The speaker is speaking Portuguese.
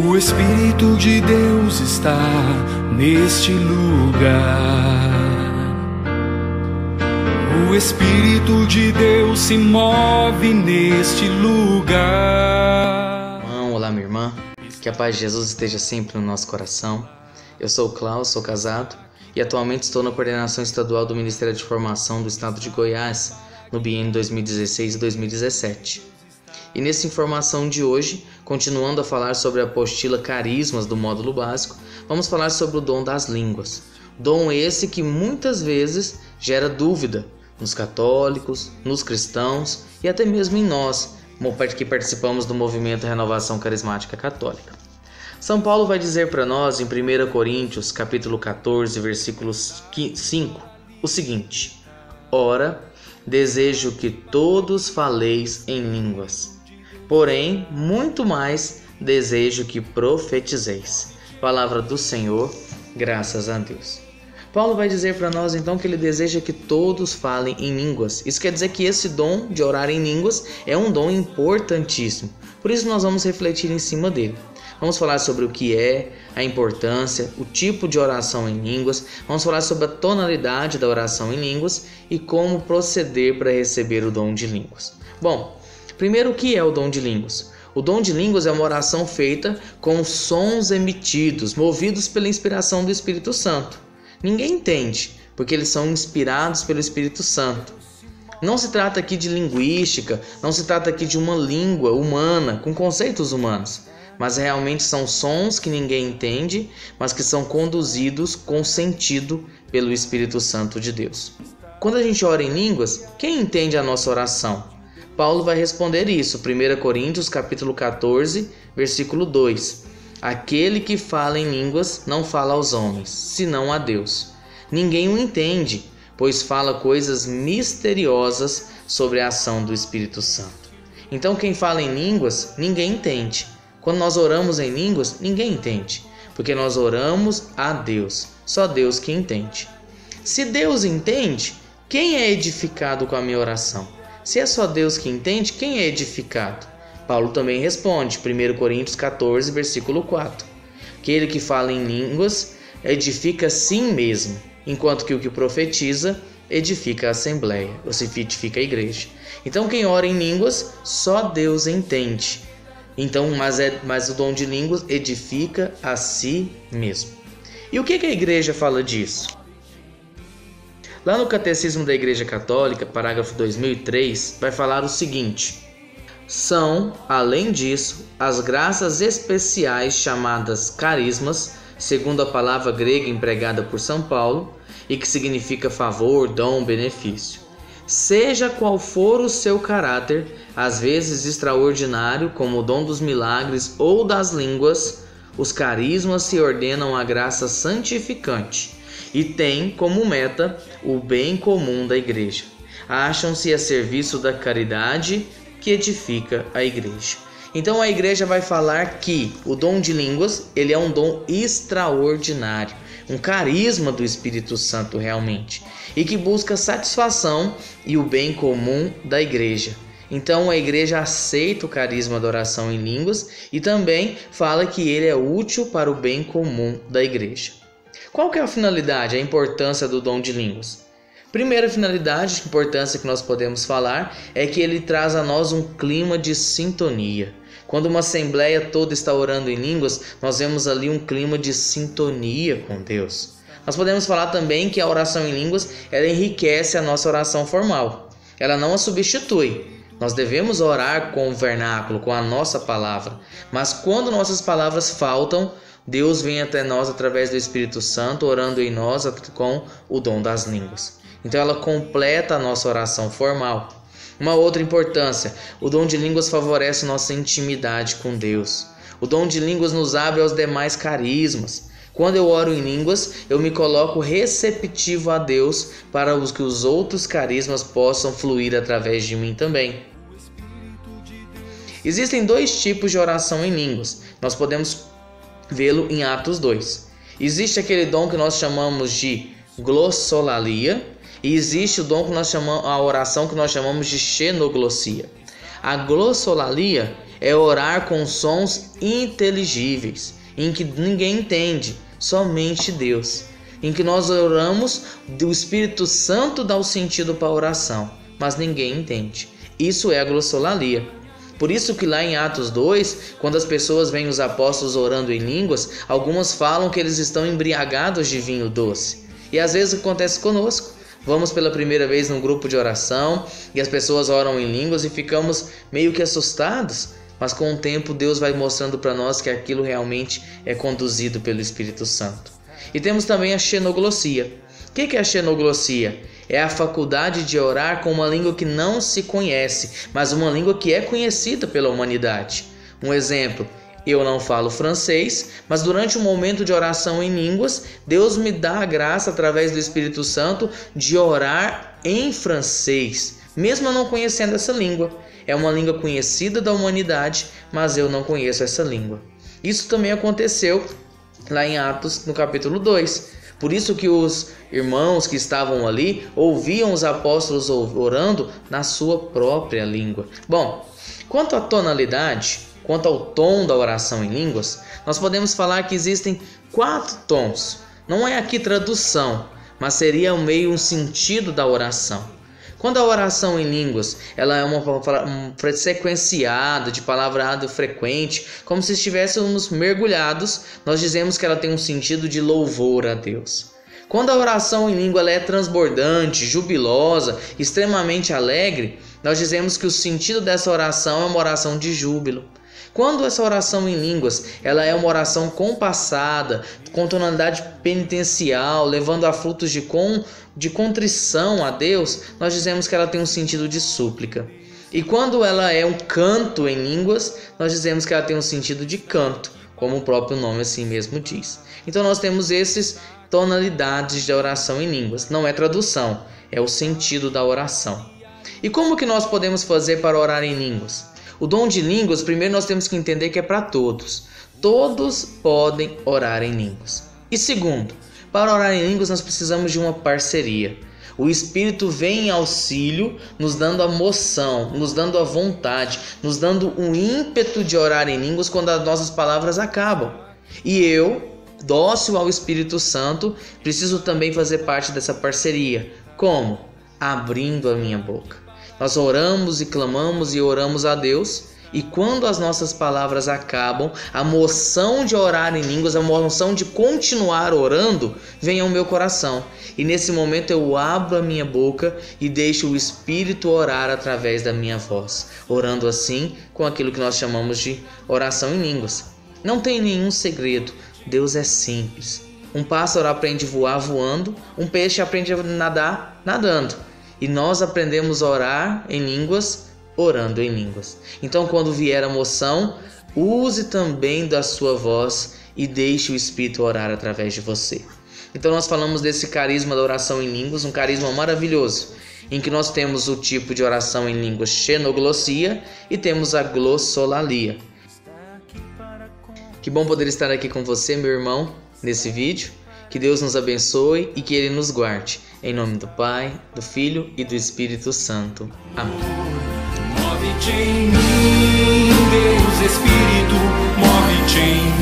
O Espírito de Deus está neste lugar. O Espírito de Deus se move neste lugar. Olá, minha irmã. Que a paz de Jesus esteja sempre no nosso coração. Eu sou o Klaus, sou casado e atualmente estou na coordenação estadual do Ministério de Formação do Estado de Goiás, no biênio 2016 e 2017. E nessa informação de hoje, continuando a falar sobre a apostila Carismas do módulo básico, vamos falar sobre o dom das línguas. Dom esse que muitas vezes gera dúvida nos católicos, nos cristãos e até mesmo em nós, que participamos do movimento Renovação Carismática Católica. São Paulo vai dizer para nós em 1 Coríntios, capítulo 14, versículo 5, o seguinte: Ora, desejo que todos faleis em línguas, porém, muito mais desejo que profetizeis. Palavra do Senhor, graças a Deus. Paulo vai dizer para nós então que ele deseja que todos falem em línguas. Isso quer dizer que esse dom de orar em línguas é um dom importantíssimo. Por isso nós vamos refletir em cima dele. Vamos falar sobre o que é, a importância, o tipo de oração em línguas. Vamos falar sobre a tonalidade da oração em línguas e como proceder para receber o dom de línguas. Bom, primeiro, o que é o dom de línguas? O dom de línguas é uma oração feita com sons emitidos, movidos pela inspiração do Espírito Santo. Ninguém entende, porque eles são inspirados pelo Espírito Santo. Não se trata aqui de linguística, não se trata aqui de uma língua humana, com conceitos humanos, mas realmente são sons que ninguém entende, mas que são conduzidos com sentido pelo Espírito Santo de Deus. Quando a gente ora em línguas, quem entende a nossa oração? Paulo vai responder isso, 1 Coríntios capítulo 14, versículo 2. Aquele que fala em línguas não fala aos homens, senão a Deus. Ninguém o entende, pois fala coisas misteriosas sobre a ação do Espírito Santo. Então quem fala em línguas, ninguém entende. Quando nós oramos em línguas, ninguém entende, porque nós oramos a Deus, só Deus que entende. Se Deus entende, quem é edificado com a minha oração? Se é só Deus que entende, quem é edificado? Paulo também responde, 1 Coríntios 14, versículo 4. Aquele que fala em línguas edifica a si mesmo, enquanto que o que profetiza edifica a assembleia, ou se edifica a igreja. Então quem ora em línguas, só Deus entende. Então, mas o dom de línguas edifica a si mesmo. E o que a igreja fala disso? Lá no Catecismo da Igreja Católica, parágrafo 2003, vai falar o seguinte: são, além disso, as graças especiais chamadas carismas, segundo a palavra grega empregada por São Paulo, e que significa favor, dom, benefício. Seja qual for o seu caráter, às vezes extraordinário, como o dom dos milagres ou das línguas, os carismas se ordenam à graça santificante e têm como meta o bem comum da igreja. Acham-se a serviço da caridade que edifica a igreja. Então a igreja vai falar que o dom de línguas, ele é um dom extraordinário, um carisma do Espírito Santo realmente, e que busca satisfação e o bem comum da igreja. Então a igreja aceita o carisma da oração em línguas e também fala que ele é útil para o bem comum da igreja. Qual que é a finalidade, a importância do dom de línguas? Primeira finalidade, importância que nós podemos falar, é que ele traz a nós um clima de sintonia. Quando uma assembleia toda está orando em línguas, nós vemos ali um clima de sintonia com Deus. Nós podemos falar também que a oração em línguas, ela enriquece a nossa oração formal. Ela não a substitui. Nós devemos orar com o vernáculo, com a nossa palavra. Mas quando nossas palavras faltam, Deus vem até nós através do Espírito Santo, orando em nós com o dom das línguas. Então ela completa a nossa oração formal. Uma outra importância, o dom de línguas favorece nossa intimidade com Deus. O dom de línguas nos abre aos demais carismas. Quando eu oro em línguas, eu me coloco receptivo a Deus para que os outros carismas possam fluir através de mim também. Existem dois tipos de oração em línguas. Nós podemos vê-lo em Atos 2. Existe aquele dom que nós chamamos de glossolalia e existe o dom que nós chamamos, a oração que nós chamamos de xenoglossia. A glossolalia é orar com sons inteligíveis, em que ninguém entende, somente Deus. Em que nós oramos, o Espírito Santo dá o sentido para a oração, mas ninguém entende. Isso é a glossolalia. Por isso que lá em Atos 2, quando as pessoas veem os apóstolos orando em línguas, algumas falam que eles estão embriagados de vinho doce. E às vezes acontece conosco. Vamos pela primeira vez num grupo de oração e as pessoas oram em línguas e ficamos meio que assustados. Mas com o tempo Deus vai mostrando para nós que aquilo realmente é conduzido pelo Espírito Santo. E temos também a xenoglossia. O que é a xenoglossia? É a faculdade de orar com uma língua que não se conhece, mas uma língua que é conhecida pela humanidade. Um exemplo, eu não falo francês, mas durante um momento de oração em línguas, Deus me dá a graça através do Espírito Santo de orar em francês, mesmo eu não conhecendo essa língua. É uma língua conhecida da humanidade, mas eu não conheço essa língua. Isso também aconteceu lá em Atos, no capítulo 2. Por isso que os irmãos que estavam ali ouviam os apóstolos orando na sua própria língua. Bom, quanto à tonalidade, quanto ao tom da oração em línguas, nós podemos falar que existem 4 tons. Não é aqui tradução, mas seria meio um sentido da oração. Quando a oração em línguas ela é uma sequenciada de palavreado frequente, como se estivéssemos mergulhados, nós dizemos que ela tem um sentido de louvor a Deus. Quando a oração em língua ela é transbordante, jubilosa, extremamente alegre, nós dizemos que o sentido dessa oração é uma oração de júbilo. Quando essa oração em línguas ela é uma oração compassada, com tonalidade penitencial, levando a frutos de contrição a Deus, nós dizemos que ela tem um sentido de súplica. E quando ela é um canto em línguas, nós dizemos que ela tem um sentido de canto, como o próprio nome assim mesmo diz. Então nós temos esses tonalidades de oração em línguas. Não é tradução, é o sentido da oração. E como que nós podemos fazer para orar em línguas? O dom de línguas, primeiro nós temos que entender que é para todos. Todos podem orar em línguas. E segundo, para orar em línguas nós precisamos de uma parceria. O Espírito vem em auxílio, nos dando a moção, nos dando a vontade, nos dando um ímpeto de orar em línguas quando as nossas palavras acabam. E eu, dócil ao Espírito Santo, preciso também fazer parte dessa parceria. Como? Abrindo a minha boca. Nós oramos e clamamos e oramos a Deus, e quando as nossas palavras acabam, a moção de orar em línguas, a moção de continuar orando, vem ao meu coração. E nesse momento eu abro a minha boca e deixo o Espírito orar através da minha voz, orando assim com aquilo que nós chamamos de oração em línguas. Não tem nenhum segredo, Deus é simples. Um pássaro aprende a voar voando, um peixe aprende a nadar nadando. E nós aprendemos a orar em línguas, orando em línguas. Então, quando vier a moção, use também da sua voz e deixe o Espírito orar através de você. Então, nós falamos desse carisma da oração em línguas, um carisma maravilhoso, em que nós temos o tipo de oração em línguas xenoglossia e temos a glossolalia. Que bom poder estar aqui com você, meu irmão, nesse vídeo. Que Deus nos abençoe e que Ele nos guarde. Em nome do Pai, do Filho e do Espírito Santo. Amém. Move-te em mim, Deus Espírito, move-te em mim.